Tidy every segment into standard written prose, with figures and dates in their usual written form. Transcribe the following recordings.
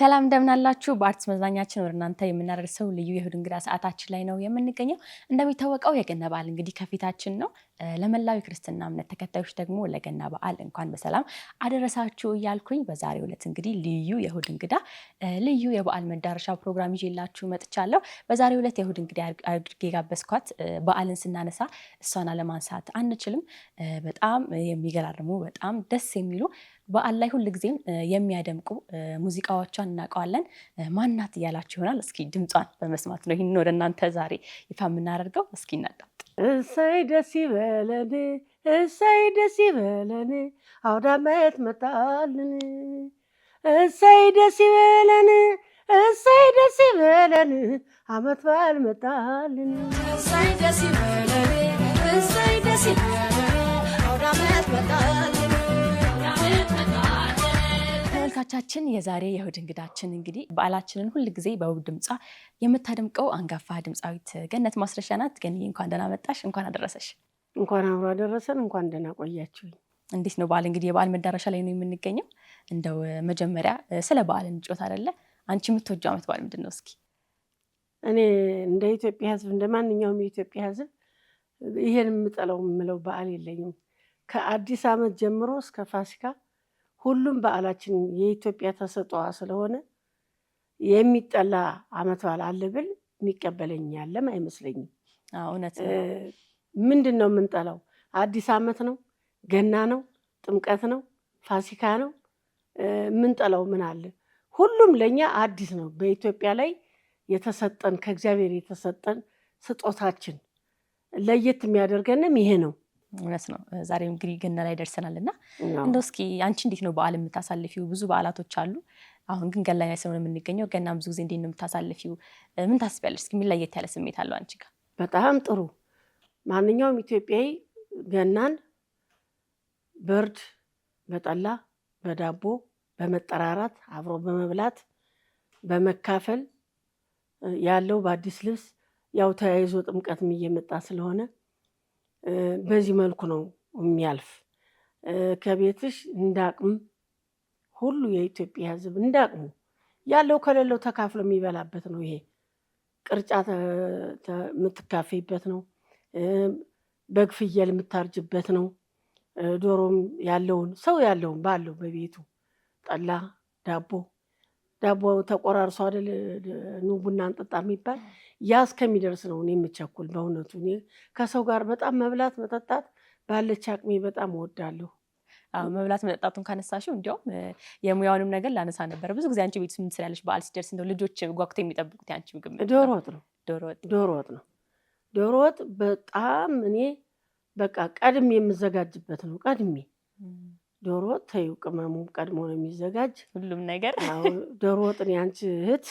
ሰላም እንደምናላችሁ በአርትስ መዝናኛችን ወደ እናንተ የምናደርሰው ልዩ የእሁድ እንግዳ ሰዓታችን ላይ ነው የምንገኘው። እንደሚታወቀው የገና በዓል እንግዲህ ከፊታችን ነው። ለመላው የክርስትና እምነት ተከታዮች ደግሞ ለገና በዓል እንኳን በሰላም አደረሳችሁ እያልኩኝ በዛሬው ዕለት እንግዲህ ልዩ የእሁድ እንግዳ ልዩ የበዓል መዳረሻ ፕሮግራም ይዤላችሁ መጥቻለሁ። በዛሬው ዕለት የእሁድ እንግዳ አድርጌ ጋበዝኳት። በዓልን ስናነሳ እሷን አለማንሳት አንችልም። በጣም የሚገራርሙ በጣም ደስ የሚሉ በዓል ላይ ሁል ጊዜም የሚያደምቁ ሙዚቃዎቿን እናውቀዋለን። ማናት እያላችሁ ይሆናል። እስኪ ድምጿን በመስማት ነው ይህን ወደ እናንተ ዛሬ ይፋ የምናደርገው። እስኪ እናዳምጥ። እሰይ ደስ ይበለን፣ እሰይ ደስ ይበለን፣ አውደ ዓመት መጣልን። እሰይ ደስ ይበለን፣ እሰይ ደስ ይበለን፣ ዓመት በዓል መጣልን። እሰይ ደስ ይበለን፣ እሰይ ደስ ይበለን፣ አውደ ዓመት መጣልን። ተመልካቻችን የዛሬ የእሁድ እንግዳችን እንግዲህ በዓላችንን ሁል ጊዜ በውብ ድምጿ የምታደምቀው አንጋፋ ድምፃዊት ገነት ማስረሻ ናት። ገኒ እንኳን ደህና መጣሽ፣ እንኳን አደረሰሽ። እንኳን አብሮ አደረሰን፣ እንኳን ደህና ቆያችሁኝ። እንዴት ነው በዓል? እንግዲህ የበዓል መዳረሻ ላይ ነው የምንገኘው። እንደው መጀመሪያ ስለ በዓል እንጫወት አይደለ? አንቺ የምትወጂው ዓመት በዓል ምንድን ነው? እስኪ እኔ እንደ ኢትዮጵያ ሕዝብ እንደ ማንኛውም የኢትዮጵያ ሕዝብ ይሄን የምጠለው የምለው በዓል የለኝም። ከአዲስ ዓመት ጀምሮ እስከ ፋሲካ ሁሉም በዓላችን የኢትዮጵያ ተሰጥኦዋ ስለሆነ የሚጠላ ዓመት በዓል አለ ብል የሚቀበለኝ ያለም አይመስለኝም። እውነት ነው። ምንድን ነው የምንጠላው? አዲስ ዓመት ነው፣ ገና ነው፣ ጥምቀት ነው፣ ፋሲካ ነው። የምንጠላው ምን አለ? ሁሉም ለእኛ አዲስ ነው። በኢትዮጵያ ላይ የተሰጠን ከእግዚአብሔር የተሰጠን ስጦታችን ለየት የሚያደርገንም ይሄ ነው። እውነት ነው። ዛሬም እንግዲህ ገና ላይ ደርሰናል እና እንደው እስኪ አንቺ እንዴት ነው በዓል የምታሳልፊው? ብዙ በዓላቶች አሉ። አሁን ግን ገና ላይ ስለሆነ የምንገኘው ገና ብዙ ጊዜ እንዴት ነው የምታሳልፊው? ምን ታስቢያለሽ? እስኪ ምን ለየት ያለ ስሜት አለው አንቺ ጋር? በጣም ጥሩ። ማንኛውም ኢትዮጵያዊ ገናን በርድ በጠላ በዳቦ በመጠራራት አብሮ በመብላት በመካፈል ያለው በአዲስ ልብስ ያው ተያይዞ ጥምቀትም እየመጣ ስለሆነ በዚህ መልኩ ነው የሚያልፍ። ከቤትሽ እንዳቅም ሁሉ የኢትዮጵያ ሕዝብ እንዳቅሙ ያለው ከሌለው ተካፍሎ የሚበላበት ነው። ይሄ ቅርጫ የምትካፈይበት ነው። በግ ፍየል የምታርጅበት ነው። ዶሮም ያለውን ሰው ያለውን ባለው በቤቱ ጠላ ዳቦ ተቆራርሶ አይደል ኑ ቡና እንጠጣ የሚባል ያ እስከሚደርስ ነው እኔ የምቸኩል። በእውነቱ እኔ ከሰው ጋር በጣም መብላት መጠጣት ባለች አቅሜ በጣም እወዳለሁ። መብላት መጠጣቱን ካነሳሽው እንዲያውም የሙያውንም ነገር ላነሳ ነበር። ብዙ ጊዜ አንቺ ቤት ምን ትሰሪያለሽ? በዓል ሲደርስ እንደው ልጆች ጓጉተው የሚጠብቁት ያንቺ ምግብ ዶሮ ወጥ ነው። ዶሮ ወጥ በጣም እኔ በቃ ቀድሜ የምዘጋጅበት ነው። ቀድሜ ዶሮ ወጥ ተይው፣ ቅመሙ ቀድሞ ነው የሚዘጋጅ ሁሉም ነገር። ዶሮ ወጥን ያንቺ እህት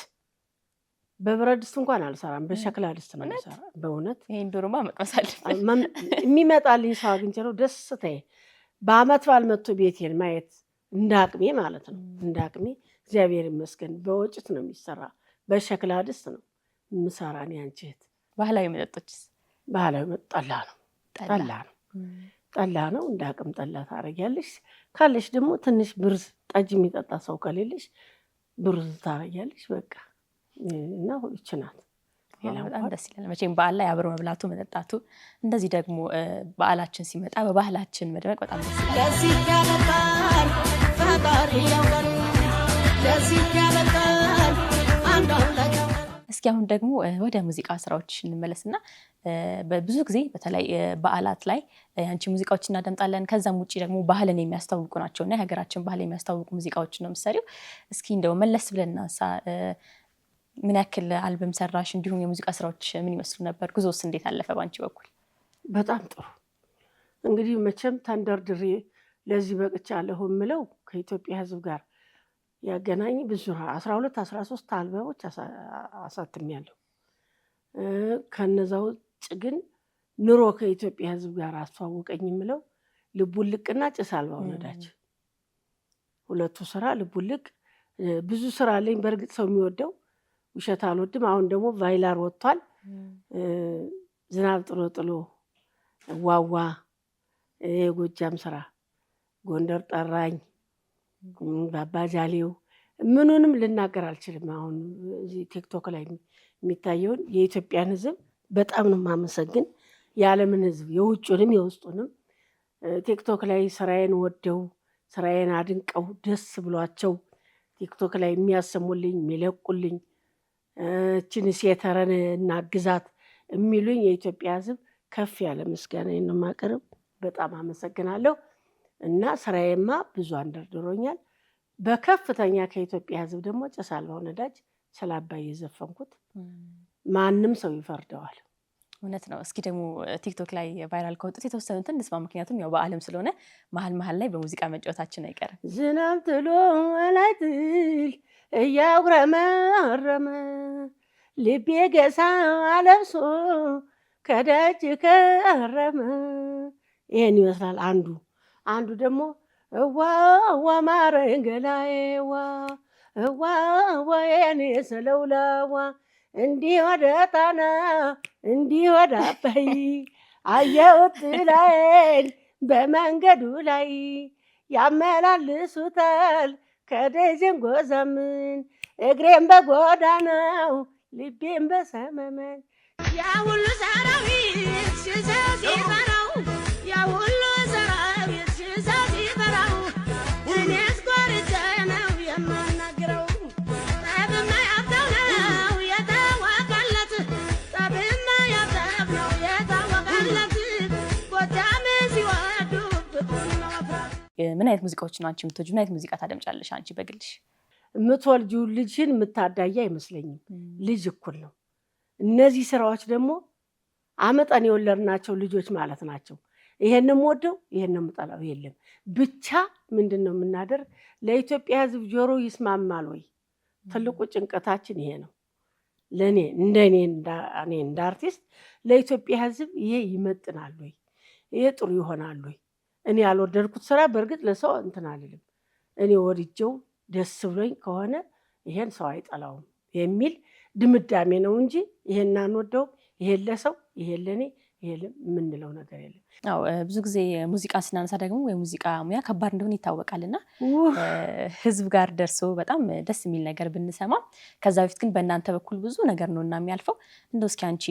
በብረት ድስት እንኳን አልሰራም፣ በሸክላ ድስት ነው የምሰራ። በእውነት ይሄን ዶሮማ መቅመስ አለብኝ። የሚመጣልኝ ሰው አግኝቼ ነው ደስታዬ። በዓመት በዓል መጥቶ ቤቴን ማየት እንዳቅሜ ማለት ነው። እንዳቅሜ እግዚአብሔር ይመስገን። በወጭት ነው የሚሰራ፣ በሸክላ ድስት ነው የምሰራ እኔ አንቺ እህት። ባህላዊ መጠጦችስ? ባህላዊ መጠጥ ጠላ ነው። እንዳቅም ጠላ ታረጊያለሽ። ካለሽ ደግሞ ትንሽ ብርዝ፣ ጠጅ የሚጠጣ ሰው ከሌለሽ ብርዝ ታረጊያለሽ። በቃ እና ይህች ናት። በጣም ደስ ይላል መቼም በዓል ላይ አብሮ መብላቱ መጠጣቱ። እንደዚህ ደግሞ በዓላችን ሲመጣ በባህላችን መድመቅ በጣም ደስ ይላል። ለዚህ ያበቃል ፈጣሪ ያውቃል፣ ለዚህ ያበቃል አንዳንድ። እስኪ አሁን ደግሞ ወደ ሙዚቃ ስራዎች እንመለስና በብዙ ጊዜ በተለይ በዓላት ላይ አንቺ ሙዚቃዎች እናደምጣለን። ከዛም ውጭ ደግሞ ባህልን የሚያስታውቁ ናቸውና የሀገራችን ባህል የሚያስታውቁ ሙዚቃዎች ነው የምትሰሪው። እስኪ እንደው መለስ ብለን እናንሳ። ምን ያክል አልበም ሰራሽ? እንዲሁም የሙዚቃ ስራዎች ምን ይመስሉ ነበር? ጉዞስ እንዴት አለፈ በአንቺ በኩል? በጣም ጥሩ። እንግዲህ መቼም ተንደርድሬ ለዚህ በቅቻለሁ የምለው ከኢትዮጵያ ሕዝብ ጋር ያገናኝ ብዙ 12 13 አልበሞች አሳትሜያለሁ። ከነዛ ውጭ ግን ኑሮ ከኢትዮጵያ ሕዝብ ጋር አስተዋወቀኝ የምለው ልቡልቅና ጭስ አልባው ነዳጅ፣ ሁለቱ ስራ። ልቡልቅ ብዙ ስራ አለኝ በእርግጥ ሰው የሚወደው ውሸት አልወድም። አሁን ደግሞ ቫይላር ወጥቷል። ዝናብ ጥሎ ጥሎ ዋዋ የጎጃም ስራ፣ ጎንደር ጠራኝ፣ ባባጃሌው ምኑንም ልናገር አልችልም። አሁን እዚህ ቲክቶክ ላይ የሚታየውን የኢትዮጵያን ሕዝብ በጣም ነው የማመሰግን። የዓለምን ሕዝብ የውጩንም የውስጡንም ቲክቶክ ላይ ስራዬን ወደው ስራዬን አድንቀው ደስ ብሏቸው ቲክቶክ ላይ የሚያሰሙልኝ የሚለቁልኝ እችን ሴተረን እና ግዛት የሚሉኝ የኢትዮጵያ ሕዝብ ከፍ ያለ ምስጋና የማቀርብ በጣም አመሰግናለሁ። እና ስራዬማ ብዙ አንደርድሮኛል። በከፍተኛ ከኢትዮጵያ ሕዝብ ደግሞ ጭስ አልባው ነዳጅ ስለ አባይ የዘፈንኩት ማንም ሰው ይፈርደዋል። እውነት ነው። እስኪ ደግሞ ቲክቶክ ላይ ቫይራል ከወጡት የተወሰኑትን እንስማ። ምክንያቱም ያው በዓለም ስለሆነ መሀል ላይ በሙዚቃ መጫወታችን አይቀርም። ዝናብ ጥሎ ላይጥል እያጉረመረመ ልቤ ገሳ ለብሶ ከደጅ ከረመ። ይሄን ይመስላል አንዱ ደግሞ እዋ እዋ ማረኝ ገላዬ እዋ እዋ የኔ ስለውለዋ እንዲህ ወደ ጣና እንዲህ ወደ አባይ አየሁት ጥላዬን በመንገዱ ላይ ያመላልሱታል ከደጀን ጎዛምን እግሬን በጎዳናው ልቤን በሰመመን ያ ሁሉ ሰራዊት ሽዘት ይበራው ያ ሁሉ ሰራዊት ሽዘት ይበራው እኔስ ጎርቼ ነው የማናግረው ጠብማ ያብተው ነው የታወቀለት ጠብማ ያብተው ነው የታወቀለት ጎጃም ሲወዱ ፍቅር ነው መፍራት። ምን አይነት ሙዚቃዎች ነው አንቺ የምትወጂው? ምን አይነት ሙዚቃ ታደምጫለሽ አንቺ በግልሽ? የምትወልጂው ልጅን የምታዳያ አይመስለኝም። ልጅ እኩል ነው። እነዚህ ስራዎች ደግሞ አመጠን የወለድናቸው ልጆች ማለት ናቸው። ይሄንም ወደው ይሄንም ጠላው የለም። ብቻ ምንድነው የምናደርግ? ለኢትዮጵያ ሕዝብ ጆሮ ይስማማል ወይ? ትልቁ ጭንቀታችን ይሄ ነው። ለኔ እንደኔ እንደ አርቲስት ለኢትዮጵያ ሕዝብ ይሄ ይመጥናል ወይ? ይሄ ጥሩ ይሆናል ወይ? እኔ ያልወደድኩት ስራ በእርግጥ ለሰው እንትን አልልም። እኔ ወድጀው ደስ ብሎኝ ከሆነ ይሄን ሰው አይጠላውም የሚል ድምዳሜ ነው እንጂ ይሄን አንወደውም፣ ይሄን ለሰው ይሄን ለኔ ይሄን የምንለው ነገር የለም። አዎ ብዙ ጊዜ ሙዚቃን ስናነሳ ደግሞ የሙዚቃ ሙያ ከባድ እንደሆነ ይታወቃልና ህዝብ ጋር ደርሶ በጣም ደስ የሚል ነገር ብንሰማ፣ ከዛ በፊት ግን በእናንተ በኩል ብዙ ነገር ነው እና የሚያልፈው። እንደው እስኪ አንቺ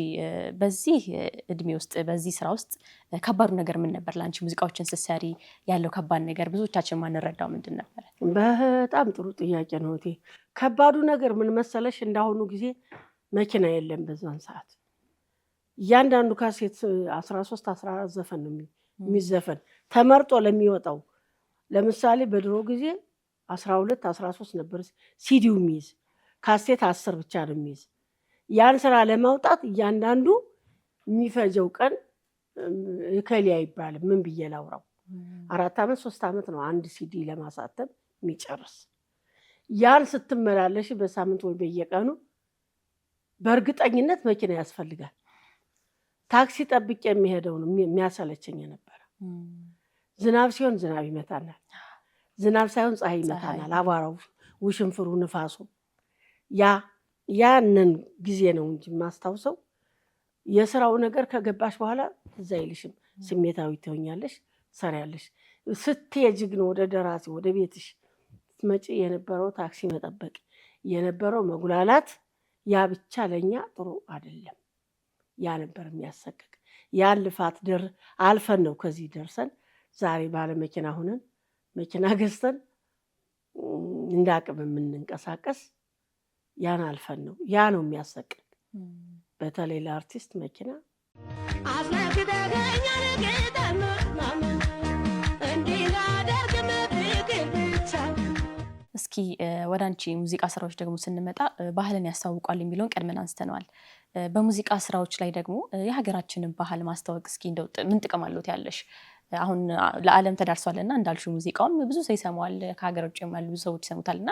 በዚህ እድሜ ውስጥ በዚህ ስራ ውስጥ ከባዱ ነገር ምን ነበር? ለአንቺ ሙዚቃዎችን ስትሰሪ ያለው ከባድ ነገር ብዙዎቻችን ማንረዳው ምንድን ነበር? በጣም ጥሩ ጥያቄ ነው እቴ። ከባዱ ነገር ምን መሰለሽ? እንዳሁኑ ጊዜ መኪና የለም። በዛን ሰዓት እያንዳንዱ ካሴት 13 14 ዘፈን ነው የሚዘፈን ተመርጦ ለሚወጣው። ለምሳሌ በድሮ ጊዜ 12 13 ነበር ሲዲው የሚይዝ፣ ካሴት 10 ብቻ ነው የሚይዝ። ያን ስራ ለማውጣት እያንዳንዱ የሚፈጀው ቀን እከሌ አይባልም። ምን ብዬ ላውራው? 4 ዓመት 3 ዓመት ነው አንድ ሲዲ ለማሳተም የሚጨርስ። ያን ስትመላለሽ በሳምንት ወይ በየቀኑ በእርግጠኝነት መኪና ያስፈልጋል። ታክሲ ጠብቄ የሚሄደው ነው የሚያሰለቸኝ ነበር። ዝናብ ሲሆን ዝናብ ይመታናል፣ ዝናብ ሳይሆን ፀሐይ ይመታናል። አቧራው፣ ውሽንፍሩ፣ ንፋሱ ያንን ጊዜ ነው እንጂ የማስታውሰው። የስራው ነገር ከገባሽ በኋላ እዛ አይልሽም። ስሜታዊ ትሆኛለሽ፣ ትሰሪያለሽ። ስትሄጂ ግን ወደ ደራሲ ወደ ቤትሽ ስትመጪ የነበረው ታክሲ መጠበቅ የነበረው መጉላላት፣ ያ ብቻ ለእኛ ጥሩ አይደለም። ያ ነበር የሚያሰቅቅ። ያን ልፋት አልፈን ነው ከዚህ ደርሰን ዛሬ ባለ መኪና ሆነን መኪና ገዝተን እንደ አቅም የምንንቀሳቀስ። ያን አልፈን ነው። ያ ነው የሚያሰቅቅ። በተለይ ለአርቲስት መኪና እስኪ ወደ አንቺ ሙዚቃ ስራዎች ደግሞ ስንመጣ ባህልን ያስተዋውቃል የሚለውን ቀድመን አንስተነዋል። በሙዚቃ ስራዎች ላይ ደግሞ የሀገራችንን ባህል ማስተዋወቅ እስኪ እንደው ምን ጥቅም አለዎት ያለሽ? አሁን ለዓለም ተዳርሷልና እንዳልሽው ሙዚቃውን ብዙ ሰው ይሰማዋል፣ ከሀገር ውጭ ያሉ ብዙ ሰዎች ይሰሙታልና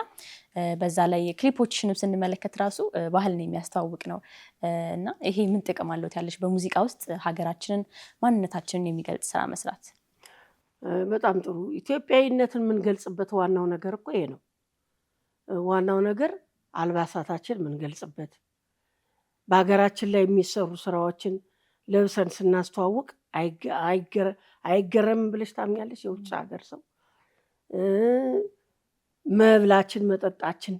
በዛ ላይ ክሊፖችንም ስንመለከት ራሱ ባህልን የሚያስተዋውቅ ነው እና ይሄ ምን ጥቅም አለዎት ያለሽ በሙዚቃ ውስጥ ሀገራችንን ማንነታችንን የሚገልጽ ስራ መስራት? በጣም ጥሩ። ኢትዮጵያዊነትን የምንገልጽበት ዋናው ነገር እኮ ይሄ ነው። ዋናው ነገር አልባሳታችን የምንገልጽበት፣ በሀገራችን ላይ የሚሰሩ ስራዎችን ለብሰን ስናስተዋውቅ አይገረምም ብለሽ ታምኛለሽ? የውጭ ሀገር ሰው መብላችን፣ መጠጣችን፣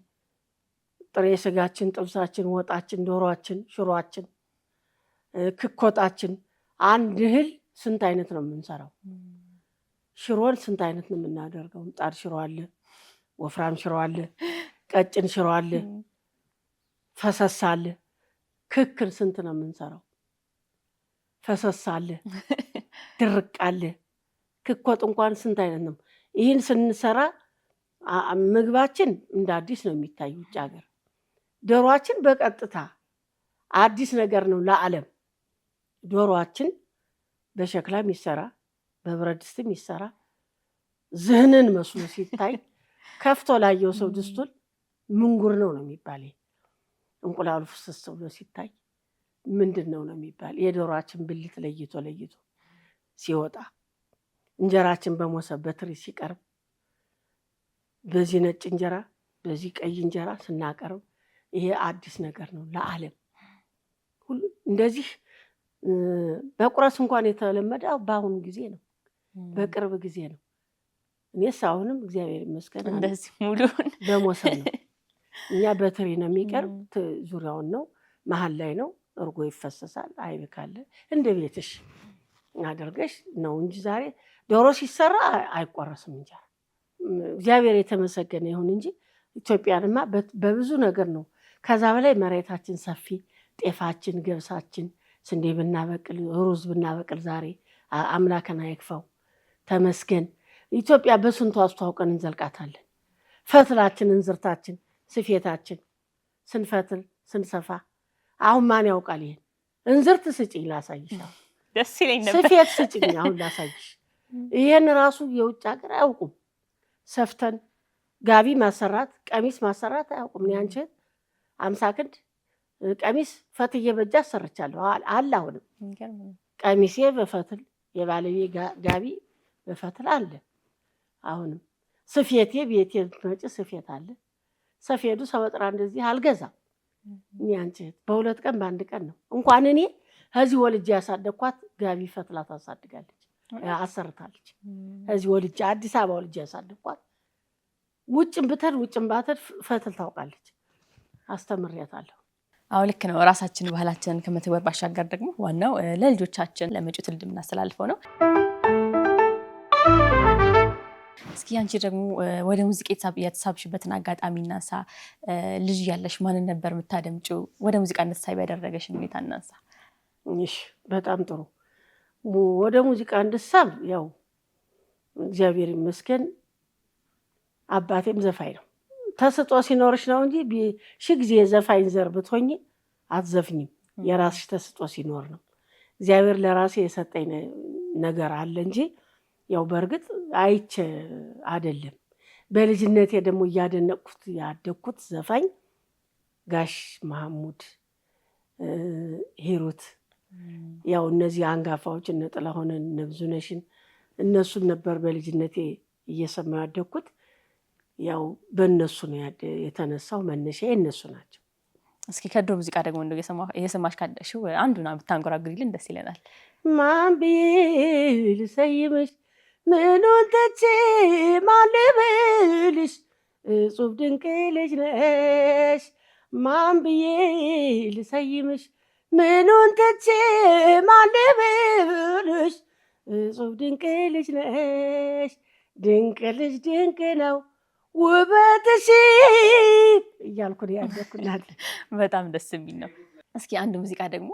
ጥሬ ስጋችን፣ ጥብሳችን፣ ወጣችን፣ ዶሮአችን፣ ሽሮአችን፣ ክኮታችን አንድ እህል ስንት አይነት ነው የምንሰራው? ሽሮን ስንት አይነት ነው የምናደርገው? ምጣድ ሽሮ አለ፣ ወፍራም ሽሮ አለ፣ ቀጭን ሽሮ አለ፣ ፈሰስ አለ። ክክን ስንት ነው የምንሰራው? ፈሰስ አለ፣ ድርቅ አለ። ክኮት እንኳን ስንት አይነት ነው? ይህን ስንሰራ ምግባችን እንደ አዲስ ነው የሚታይ ውጭ ሀገር። ዶሮአችን በቀጥታ አዲስ ነገር ነው ለዓለም። ዶሮአችን በሸክላ የሚሰራ በብረት ድስት የሚሰራ ዝህንን መስሎ ሲታይ ከፍቶ ላየው ሰው ድስቱን ምንጉር ነው የሚባል። እንቁላሉ ፍስስ ብሎ ሲታይ ምንድን ነው የሚባል። የዶሮአችን ብልት ለይቶ ሲወጣ እንጀራችን በሞሰብ በትሪ ሲቀርብ በዚህ ነጭ እንጀራ በዚህ ቀይ እንጀራ ስናቀርብ ይሄ አዲስ ነገር ነው ለዓለም ሁሉ። እንደዚህ በቁረስ እንኳን የተለመደ በአሁኑ ጊዜ ነው፣ በቅርብ ጊዜ ነው። እኔስ አሁንም እግዚአብሔር ይመስገን እንደዚህ ሙሉን በሞሰብ ነው። እኛ በትሪ ነው የሚቀርብ፣ ዙሪያውን ነው፣ መሀል ላይ ነው። እርጎ ይፈሰሳል፣ አይብ ካለ እንደ ቤትሽ አድርገሽ ነው እንጂ ዛሬ ዶሮ ሲሰራ አይቆረስም እንጀራ። እግዚአብሔር የተመሰገነ ይሁን እንጂ ኢትዮጵያንማ በብዙ ነገር ነው። ከዛ በላይ መሬታችን ሰፊ፣ ጤፋችን፣ ገብሳችን፣ ስንዴ ብናበቅል፣ ሩዝ ብናበቅል ዛሬ አምላክን አይክፋው ተመስገን። ኢትዮጵያ በስንቱ አስተዋውቀን እንዘልቃታለን። ፈትላችን፣ እንዝርታችን፣ ስፌታችን ስንፈትል ስንሰፋ አሁን ማን ያውቃል? ይሄን እንዝርት ስጭኝ ላሳይሽ፣ ደስ ይለኝ ነበር። ስፌት ስጭኝ አሁን ላሳይሽ። ይሄን ራሱ የውጭ ሀገር አያውቁም። ሰፍተን ጋቢ ማሰራት፣ ቀሚስ ማሰራት አያውቁም። ያንቺ 50 ክንድ ቀሚስ ፈትዬ በእጅ አሰርቻለሁ አለ። አሁንም ቀሚሴ በፈትል የባለቤ ጋቢ በፈትል አለ። አሁንም ስፌቴ ቤቴ መጭ ስፌት አለ። ሰፌዱ ሰበጥራ እንደዚህ አልገዛም። ያንቺ በሁለት ቀን በአንድ ቀን ነው። እንኳን እኔ ከዚህ ወልጄ ያሳደግኳት ጋቢ ፈትላ ታሳድጋለች፣ አሰርታለች። ከዚህ ወልጄ አዲስ አበባ ወልጄ ያሳደግኳት ውጭም ብትሄድ ውጭም ባትሄድ ፈትል ታውቃለች። አስተምሬያታለሁ። አዎ ልክ ነው። ራሳችን ባህላችንን ከመተግበር ባሻገር ደግሞ ዋናው ለልጆቻችን ለመጪው ትውልድ የምናስተላልፈው ነው። እስኪ አንቺ ደግሞ ወደ ሙዚቃ የተሳብሽበትን አጋጣሚ እናንሳ። ልጅ ያለሽ ማንን ነበር የምታደምጪው? ወደ ሙዚቃ እንድትሳቢ ያደረገሽን ሁኔታ እናንሳ። እሺ፣ በጣም ጥሩ። ወደ ሙዚቃ እንድሳብ ያው እግዚአብሔር ይመስገን አባቴም ዘፋኝ ነው። ተስጦ ሲኖርሽ ነው እንጂ ሺህ ጊዜ ዘፋኝ ዘር ብትሆኚ አትዘፍኝም። የራስሽ ተስጦ ሲኖር ነው። እግዚአብሔር ለራሴ የሰጠኝ ነገር አለ እንጂ ያው በእርግጥ አይቼ አይደለም። በልጅነቴ ደግሞ እያደነቅኩት ያደግኩት ዘፋኝ ጋሽ መሐሙድ፣ ሂሩት፣ ያው እነዚህ አንጋፋዎች እነ ጥላሁን እነ ብዙነሽን እነሱን ነበር በልጅነቴ እየሰማሁ ያደግኩት። ያው በእነሱ ነው የተነሳው። መነሻዬ እነሱ ናቸው። እስኪ ከድሮ ሙዚቃ ደግሞ እንደው እየሰማሽ ካለሽው አንዱን ብታንጎራጉሪልን ደስ ይለናል። ማን ብዬ ልሰይምሽ፣ ምኑን ትቼ ማን ልበልሽ፣ እጹብ ድንቅ ልጅ ነሽ። ማን ብዬ ልሰይምሽ፣ ምኑን ትቼ ማን ልበልሽ፣ እጹብ ድንቅ ልጅ ነሽ። ድንቅ ልጅ ድንቅ ነው ውበትሽ እያልኩ ያደኩናል። በጣም ደስ የሚል ነው። እስኪ አንድ ሙዚቃ ደግሞ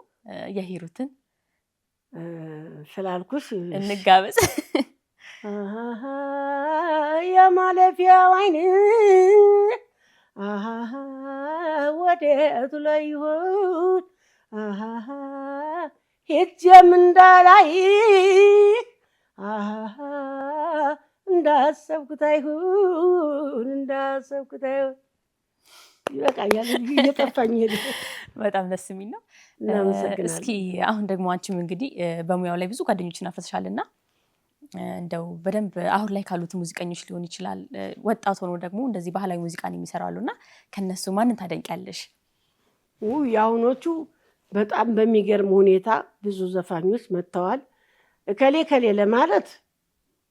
የሂሩትን ስላልኩሽ እንጋበዝ። የማለፊያው አይን ወዴቱ ላይ ይሆን ሄጄም እንዳላይ እንዳሰብኩት አይሁን እንዳሰብኩት አይሁን። ይበቃኛል፣ እየጠፋኝ ሄደ። በጣም ደስ የሚል ነው። እስኪ አሁን ደግሞ አንቺም እንግዲህ በሙያው ላይ ብዙ ጓደኞችን አፍርተሻልና እንደው በደንብ አሁን ላይ ካሉት ሙዚቀኞች ሊሆን ይችላል፣ ወጣት ሆኖ ደግሞ እንደዚህ ባህላዊ ሙዚቃን የሚሰራሉና ከነሱ ማንን ታደንቂያለሽ? የአሁኖቹ በጣም በሚገርም ሁኔታ ብዙ ዘፋኞች መጥተዋል። እከሌ ከሌ ለማለት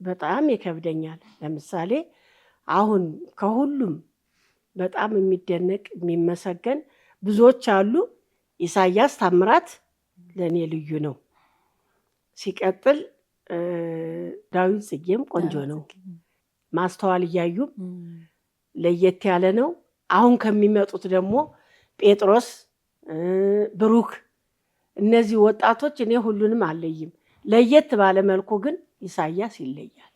በጣም ይከብደኛል። ለምሳሌ አሁን ከሁሉም በጣም የሚደነቅ የሚመሰገን ብዙዎች አሉ። ኢሳያስ ታምራት ለእኔ ልዩ ነው። ሲቀጥል ዳዊት ጽጌም ቆንጆ ነው። ማስተዋል እያዩም ለየት ያለ ነው። አሁን ከሚመጡት ደግሞ ጴጥሮስ፣ ብሩክ እነዚህ ወጣቶች እኔ ሁሉንም አለይም። ለየት ባለ መልኩ ግን ኢሳያስ ይለያል።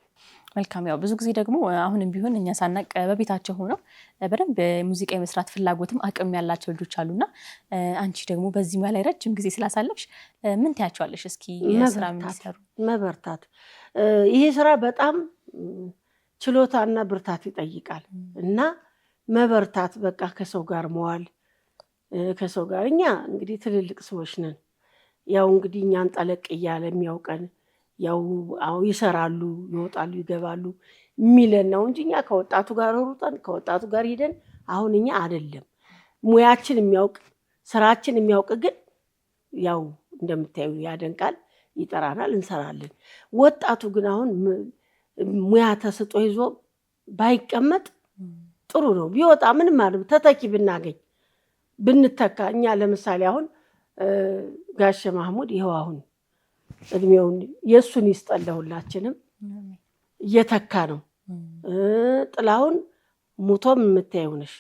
መልካም። ያው ብዙ ጊዜ ደግሞ አሁንም ቢሆን እኛ ሳናቅ በቤታቸው ሆነው በደንብ ሙዚቃ የመስራት ፍላጎትም አቅም ያላቸው ልጆች አሉና አንቺ ደግሞ በዚህ ሙያ ላይ ረጅም ጊዜ ስላሳለፍሽ ምን ትያቸዋለሽ? እስኪ ስራ የሚሰሩ መበርታት፣ ይሄ ስራ በጣም ችሎታና ብርታት ይጠይቃል እና መበርታት፣ በቃ ከሰው ጋር መዋል፣ ከሰው ጋር እኛ እንግዲህ ትልልቅ ሰዎች ነን። ያው እንግዲህ እኛን ጠለቅ እያለ የሚያውቀን ያው ይሰራሉ፣ ይወጣሉ፣ ይገባሉ የሚለን ነው እንጂ እኛ ከወጣቱ ጋር ሩጠን ከወጣቱ ጋር ሄደን አሁን እኛ አይደለም። ሙያችን የሚያውቅ ስራችን የሚያውቅ ግን ያው እንደምታዩ ያደንቃል፣ ይጠራናል፣ እንሰራለን። ወጣቱ ግን አሁን ሙያ ተስጦ ይዞ ባይቀመጥ ጥሩ ነው። ቢወጣ ምንም ማለት ተተኪ ብናገኝ ብንተካ። እኛ ለምሳሌ አሁን ጋሼ ማህሙድ ይኸው አሁን እድሜውን የእሱን ይስጠለሁላችንም እየተካ ነው። ጥላሁን ሙቶም የምታየው ነሽ፣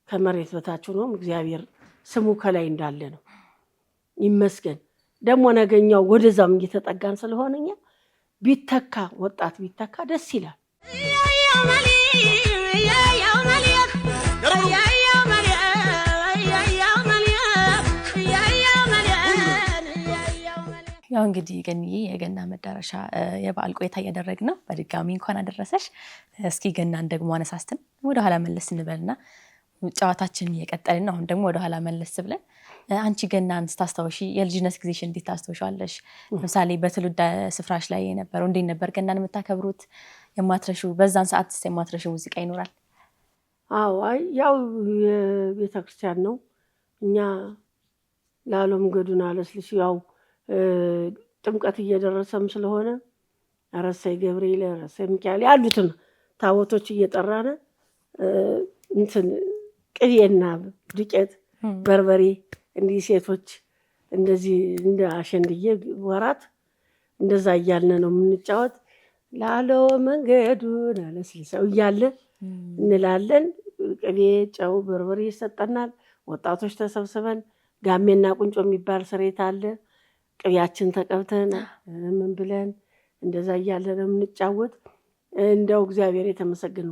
ከመሬት በታች ሆኖም እግዚአብሔር ስሙ ከላይ እንዳለ ነው ይመስገን። ደግሞ ነገኛው ወደዛም እየተጠጋን ስለሆነ እኛ ቢተካ ወጣት ቢተካ ደስ ይላል። ያው እንግዲህ ገንዬ የገና መዳረሻ የበዓል ቆይታ እያደረግን ነው። በድጋሚ እንኳን አደረሰሽ። እስኪ ገናን ደግሞ አነሳስተን ወደኋላ መለስ እንበልና ጨዋታችንን እየቀጠልን ነው። አሁን ደግሞ ወደኋላ መለስ ብለን አንቺ ገናን ስታስታውሺ የልጅነት ጊዜሽ እንዴት ታስታውሻለሽ? ለምሳሌ በትውልድ ስፍራሽ ላይ የነበረው እንዴት ነበር ገናን የምታከብሩት? የማትረሹ በዛን ሰዓት የማትረሹ ሙዚቃ ይኖራል? አዎ፣ ያው የቤተክርስቲያን ነው። እኛ ለዓለም ገዱን አለስልሽ ያው ጥምቀት እየደረሰም ስለሆነ ረሰይ ገብርኤል፣ ረሰይ ሚካኤል ያሉትን ታቦቶች እየጠራነ እንትን ቅቤና ዱቄት በርበሬ እንዲህ ሴቶች እንደዚህ እንደ አሸንድዬ ወራት እንደዛ እያልን ነው የምንጫወት። ላለው መንገዱን አለስልሰው እያለ እንላለን። ቅቤ፣ ጨው፣ በርበሬ ይሰጠናል። ወጣቶች ተሰብስበን ጋሜና ቁንጮ የሚባል ስሬት አለ። ቅቤያችን ተቀብተን ምን ብለን እንደዛ እያለ ነው የምንጫወት። እንደው እግዚአብሔር የተመሰገነ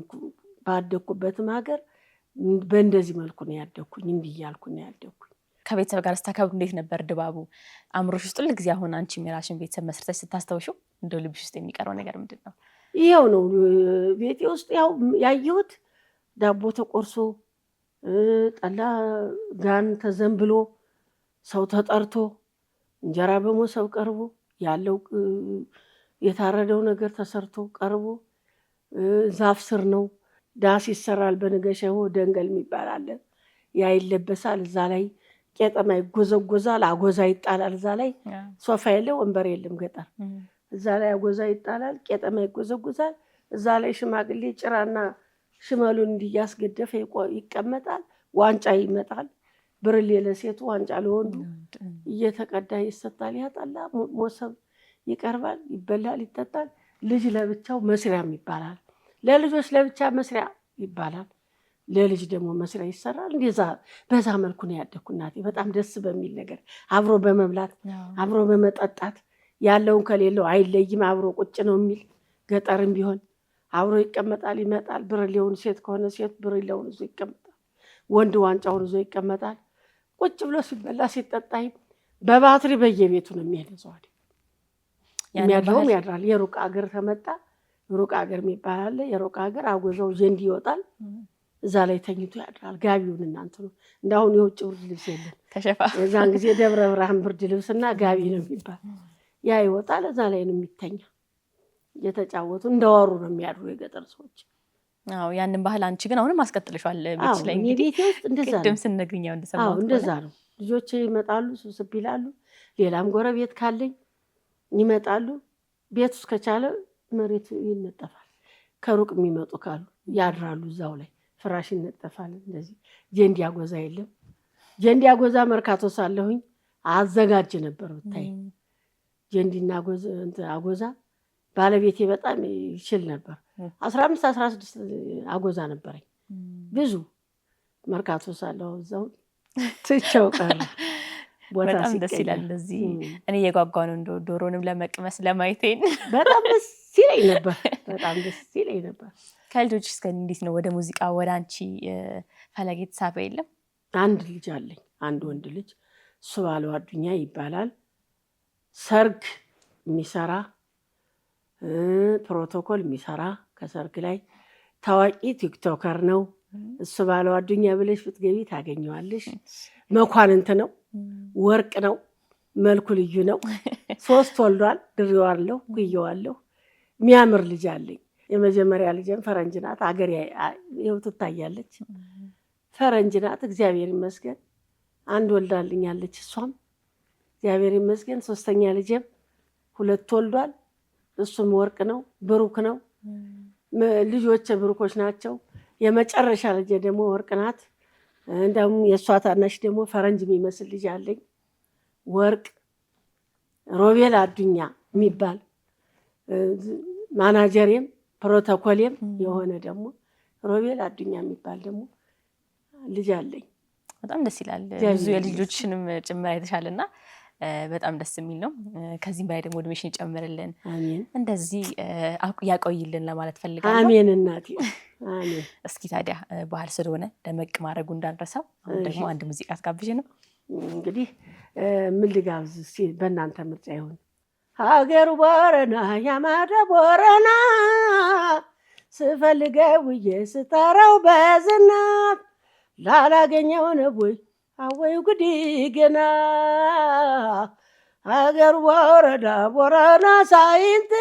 ባደኩበትም ሀገር በእንደዚህ መልኩ ነው ያደኩኝ። እንዲህ እያልኩ ነው ያደኩኝ። ከቤተሰብ ጋር ስታከብሩ እንዴት ነበር ድባቡ? አእምሮሽ ውስጥ ሁልጊዜ አሁን አንቺ የራስሽን ቤተሰብ መስርተሽ ስታስታውሺው እንደው ልብሽ ውስጥ የሚቀረው ነገር ምንድን ነው? ይኸው ነው ቤቴ ውስጥ ያው ያየሁት ዳቦ ተቆርሶ፣ ጠላ ጋን ተዘንብሎ፣ ሰው ተጠርቶ፣ እንጀራ በመሶብ ቀርቦ፣ ያለው የታረደው ነገር ተሰርቶ ቀርቦ፣ ዛፍ ስር ነው ዳስ ይሰራል። በነገሸሆ ደንገል የሚባል አለ። ያ ይለበሳል። እዛ ላይ ቄጠማ ይጎዘጎዛል። አጎዛ ይጣላል። እዛ ላይ ሶፋ የለ ወንበር የለም ገጠር። እዛ ላይ አጎዛ ይጣላል። ቄጠማ ይጎዘጎዛል። እዛ ላይ ሽማግሌ ጭራና ሽመሉን እንዲያስገደፈ ይቀመጣል። ዋንጫ ይመጣል። ብርሌ ለሴቱ ዋንጫ ለወንዱ እየተቀዳ ይሰጣል። ያጠላ ሞሰብ ይቀርባል። ይበላል፣ ይጠጣል። ልጅ ለብቻው መስሪያም ይባላል። ለልጆች ለብቻ መስሪያ ይባላል። ለልጅ ደግሞ መስሪያ ይሰራል። እንደዛ በዛ መልኩ ነው ያደኩ እናቴ። በጣም ደስ በሚል ነገር አብሮ በመብላት አብሮ በመጠጣት ያለውን ከሌለው አይለይም። አብሮ ቁጭ ነው የሚል ገጠርም ቢሆን አብሮ ይቀመጣል። ይመጣል። ብርሌውን ሴት ከሆነ ሴት ብርሌውን ይዞ ይቀመጣል። ወንድ ዋንጫውን ይዞ ይቀመጣል። ቁጭ ብሎ ሲበላ ሲጠጣይ በባትሪ በየቤቱ ነው የሚሄደው። ሰው የሚያድረውም ያድራል። የሩቅ አገር ተመጣ ሩቅ ሀገር የሚባል አለ። የሩቅ ሀገር አጎዛው ዘንድ ይወጣል። እዛ ላይ ተኝቶ ያድራል። ጋቢውን እናንተ ነው እንዳሁን የውጭ ብርድ ልብስ የለም። የዛን ጊዜ ደብረ ብርሃን ብርድ ልብስና ጋቢ ነው የሚባል። ያ ይወጣል። እዛ ላይ ነው የሚተኛ። እየተጫወቱ እንደወሩ ነው የሚያድሩ የገጠር ሰዎች። አዎ፣ ያንን ባህል አንቺ ግን አሁንም አስቀጥልሻል። ቤትሽ ላይ እንግዲህ እንደዛ ቅድም ስንነግሪኛው እንደሰማሁት እንደዛ ነው። ልጆቼ ይመጣሉ፣ ስብስብ ይላሉ። ሌላም ጎረቤት ካለኝ ይመጣሉ። ቤት ውስጥ ከቻለ መሬት ይነጠፋል። ከሩቅ የሚመጡ ካሉ ያድራሉ እዛው ላይ ፍራሽ ይነጠፋል። እንደዚህ ጀንዲ አጎዛ የለም። ጀንዲ አጎዛ መርካቶ ሳለሁኝ አዘጋጅ ነበር ብታይ። ጀንዲና አጎዛ ባለቤቴ በጣም ይችል ነበር። 15 16 አጎዛ ነበረኝ ብዙ። መርካቶ ሳለሁ እዛው ትቼው ቀረ። በጣም ደስ ይላል። እንደዚህ እኔ እየጓጓሁ ነው እንደው ዶሮንም ለመቅመስ ለማየቴን። በጣም ደስ ይለኝ ነበር። በጣም ደስ ይለኝ ነበር። ከልጆች እስከ እንዴት ነው ወደ ሙዚቃ ወደ አንቺ ፈለግ የተሳበ የለም? አንድ ልጅ አለኝ፣ አንድ ወንድ ልጅ። እሱ ባለው አዱኛ ይባላል። ሰርግ የሚሰራ ፕሮቶኮል የሚሰራ ከሰርግ ላይ ታዋቂ ቲክቶከር ነው። እሱ ባለው አዱኛ ብለሽ ብትገቢ ታገኘዋለሽ። መኳንንት ነው፣ ወርቅ ነው፣ መልኩ ልዩ ነው። 3 ወልዷል። ድሬዋለሁ፣ ጉየዋለሁ። የሚያምር ልጅ አለኝ። የመጀመሪያ ልጅም ፈረንጅ ናት። አገር ይኸው ትታያለች። ፈረንጅ ናት፣ እግዚአብሔር ይመስገን። አንድ ወልዳልኛለች እሷም እግዚአብሔር ይመስገን። 3ኛ ልጅም 2 ወልዷል። እሱም ወርቅ ነው፣ ብሩክ ነው። ልጆች ብሩኮች ናቸው። የመጨረሻ ልጅ ደግሞ ወርቅ ናት። እንደውም የእሷ ታናሽ ደግሞ ፈረንጅ የሚመስል ልጅ አለኝ፣ ወርቅ ሮቤል አዱኛ የሚባል ማናጀሬም ፕሮቶኮሌም የሆነ ደግሞ ሮቤል አዱኛ የሚባል ደግሞ ልጅ አለኝ። በጣም ደስ ይላል። ብዙ የልጆችንም ጭምር አይተሻልና በጣም ደስ የሚል ነው። ከዚህም በላይ ደግሞ እድሜሽን ይጨምርልን፣ እንደዚህ ያቆይልን ለማለት ፈልጋለሁ። አሜን እናቴ አሜን። እስኪ ታዲያ ባህል ስለሆነ ደመቅ ማድረጉ እንዳንረሳው አሁን ደግሞ አንድ ሙዚቃ አስጋብዥ ነው። እንግዲህ ምን ልጋብዝ እስኪ በእናንተ ምርጫ ይሁን። ሀገሩ ቦረና ያማረ ቦረና ስፈልገው ውዬ ስጠራው በዝናብ ላላገኘው ነው ወይ አወይ ጉዲ ገና ሀገር ቦረና ቦረና ሳይንት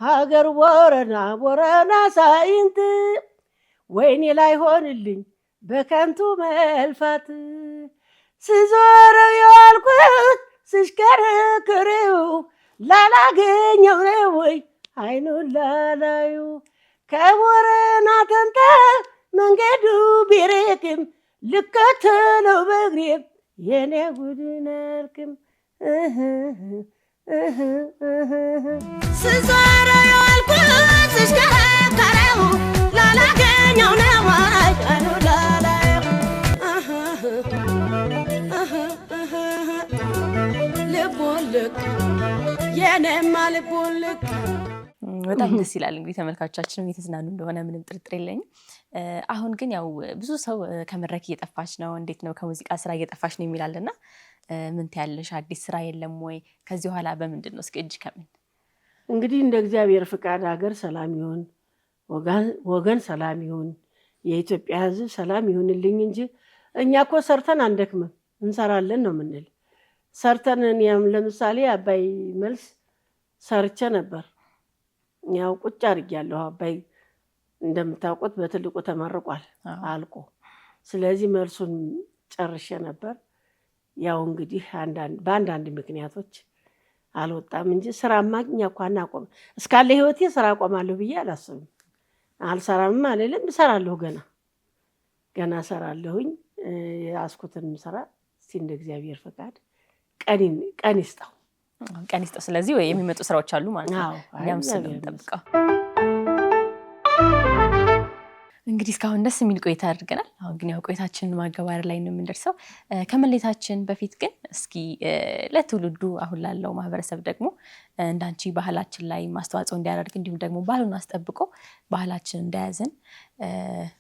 ሀገር ቦረና ሳይንት ወይኔ ላይ ሆንልኝ በከንቱ መልፋት ስዞረው የዋልኩት ስሽከረክሬው ላላገኘው ነው ወይ አይኑን ላላዩ ከቦረና ተንታ መንገዱ ቢርቅም ልከተለው በእግሬም የኔ ጉድን አልክም ስዞረው የዋልኩት ስሽከረክሬው ላላገኘው ነው ወይ አይኑን ላላዩ ልቦልክ የኔማ ልቦልክ። በጣም ደስ ይላል። እንግዲህ ተመልካቾቻችንም እየተዝናኑ እንደሆነ ምንም ጥርጥር የለኝም። አሁን ግን ያው ብዙ ሰው ከመድረክ እየጠፋች ነው፣ እንዴት ነው ከሙዚቃ ስራ እየጠፋች ነው የሚላልና ምን ትያለሽ? አዲስ ስራ የለም ወይ? ከዚህ በኋላ በምንድን ነው እስኪ እጅ ከምን? እንግዲህ እንደ እግዚአብሔር ፍቃድ ሀገር ሰላም ይሁን፣ ወገን ሰላም ይሁን፣ የኢትዮጵያ ሕዝብ ሰላም ይሁንልኝ እንጂ እኛ እኮ ሰርተን አንደክምም፣ እንሰራለን ነው የምንል። ሰርተን ለምሳሌ አባይ መልስ ሰርቼ ነበር። ያው ቁጭ አድርጊያለሁ። አባይ እንደምታውቁት በትልቁ ተመርቋል አልቆ። ስለዚህ መልሱን ጨርሼ ነበር። ያው እንግዲህ በአንዳንድ ምክንያቶች አልወጣም እንጂ ስራ ማግኛ እኮ አናቆም። እስካለ ህይወቴ ስራ አቆማለሁ ብዬ አላስብም። አልሰራም አልልም፣ እሰራለሁ። ገና እሰራለሁኝ። ያስኩትን ስራ እስቲ እንደ እግዚአብሔር ፈቃድ ቀን ይስጠው። ስለዚህ ወይ የሚመጡ ስራዎች አሉ ማለት ነው። እኛም ስለምንጠብቀው እንግዲህ እስካሁን ደስ የሚል ቆይታ አድርገናል። አሁን ግን ያው ቆይታችንን ማገባደድ ላይ ነው የምንደርሰው። ከመለየታችን በፊት ግን እስኪ ለትውልዱ አሁን ላለው ማህበረሰብ ደግሞ እንዳንቺ ባህላችን ላይ ማስተዋጽኦ እንዲያደርግ እንዲሁም ደግሞ ባህሉን አስጠብቆ ባህላችን እንዳያዘን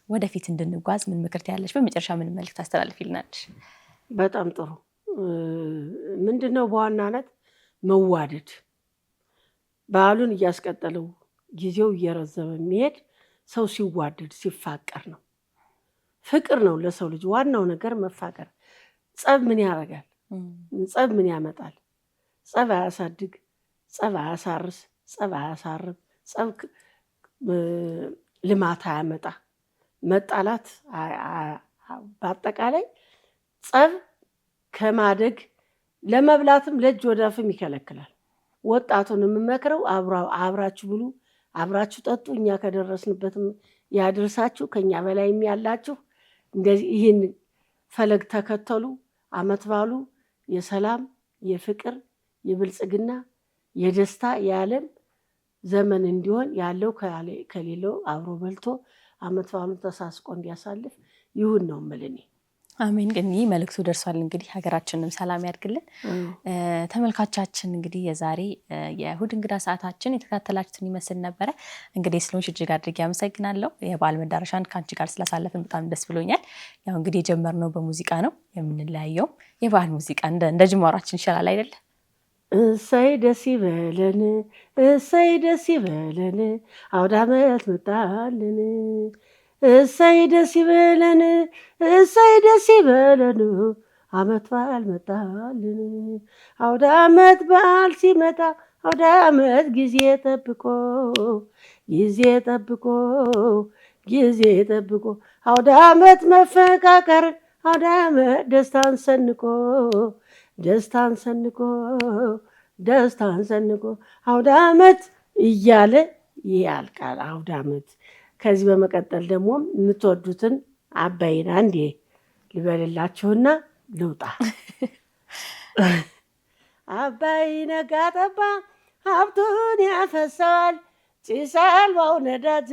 ወደፊት እንድንጓዝ ምን ምክር ያለሽ? በመጨረሻ ምን መልዕክት ታስተላልፊልናለሽ? በጣም ጥሩ። ምንድነው በዋናነት መዋደድ፣ ባህሉን እያስቀጠለው ጊዜው እየረዘመ የሚሄድ ሰው ሲዋደድ ሲፋቀር ነው። ፍቅር ነው ለሰው ልጅ ዋናው ነገር መፋቀር። ጸብ ምን ያደርጋል? ጸብ ምን ያመጣል? ጸብ አያሳድግ፣ ጸብ አያሳርስ፣ ጸብ አያሳርም፣ ጸብ ልማት አያመጣ። መጣላት በአጠቃላይ ጸብ ከማደግ ለመብላትም ለእጅ ወዳፍም ይከለክላል። ወጣቱን የምመክረው አብራችሁ ብሉ፣ አብራችሁ ጠጡ፣ እኛ ከደረስንበትም ያድርሳችሁ፣ ከኛ በላይም ያላችሁ እንደዚህ ይህን ፈለግ ተከተሉ። ዓመት በዓሉ የሰላም የፍቅር የብልጽግና የደስታ የዓለም ዘመን እንዲሆን ያለው ከሌለው አብሮ በልቶ ዓመት በዓሉን ተሳስቆ እንዲያሳልፍ ይሁን ነው የምልህ እኔ። አሜን። ግን ይህ መልእክቱ ደርሷል። እንግዲህ ሀገራችንም ሰላም ያድርግልን። ተመልካቻችን እንግዲህ የዛሬ የእሁድ እንግዳ ሰዓታችን የተከታተላችሁትን ይመስል ነበረ። እንግዲህ ስለሆንሽ እጅግ አድርጌ አመሰግናለሁ። የበዓል መዳረሻን ከአንቺ ጋር ስላሳለፍን በጣም ደስ ብሎኛል። ያው እንግዲህ የጀመርነው በሙዚቃ ነው የምንለያየው። የበዓል ሙዚቃ እንደ ጅማሯችን ይሻላል አይደለ? እሰይ ደስ ይበለን፣ እሰይ ደስ ይበለን፣ አውደ ዓመት መጣልን። እሰይ ደስ ይበለን፣ እሰይ ደስ ይበለን፣ ዓመት በዓል መጣልን። አውደ ዓመት በዓል ሲመጣ አውደ ዓመት ጊዜ ጠብቆ ጊዜ ጠብቆ ጊዜ ጠብቆ አውደ ዓመት መፈቃቀር አውደ ዓመት ደስታን ሰንቆ ደስታን ሰንቆ ደስታን ሰንቆ አውደ ዓመት እያለ ያልቃል አውደ ዓመት። ከዚህ በመቀጠል ደግሞ የምትወዱትን አባይን አንዴ ልበልላችሁና ልውጣ። አባይ ነጋ ጠባ ሀብቱን ያፈሰዋል፣ ጭስ አልባው ነዳጅ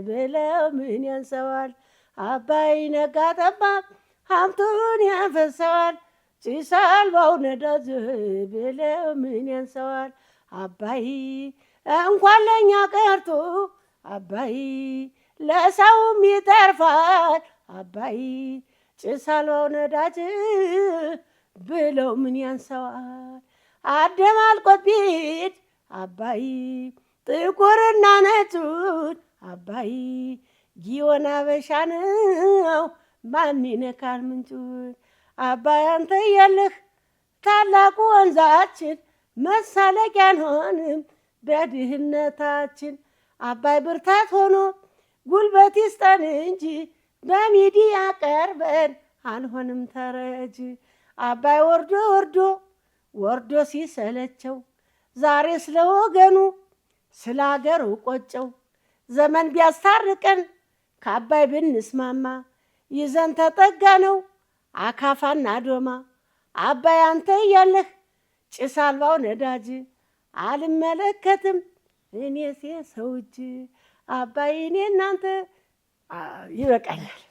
ብለው ምን ያንሰዋል። አባይ ነጋ ጠባ ሀብቱን ያፈሰዋል፣ ጭስ አልባው ነዳጅ ብለው ምን ያንሰዋል። አባይ እንኳን ለእኛ ቀርቶ አባይ ለሰውም ይተርፋል። አባይ ጭስ አልባው ነዳጅ ብለው ምን ያንሰዋል። አደባልቆት ቢሄድ አባይ ጥቁርና ነጩን አባይ ጊዮን አበሻ ነው ማን ይነካል ምንጩን። አባይ አንተ እያለህ ታላቁ ወንዛችን መሳለቂያ አንሆንም በድህነታችን። አባይ ብርታት ሆኖ ጉልበት ይስጠን እንጂ በሚዲያ ቀርበን አልሆንም ተረጅ። አባይ ወርዶ ወርዶ ወርዶ ሲሰለቸው ዛሬ ስለ ወገኑ ስለ አገሩ ቆጨው። ዘመን ቢያስታርቀን ከአባይ ብንስማማ ይዘን ተጠጋ ነው አካፋና ዶማ። አባይ አንተ እያለህ ጭስ አልባው ነዳጅ አልመለከትም እኔ ሰው እጅ። አባይ እኔ እናንተ ይበቃኛል።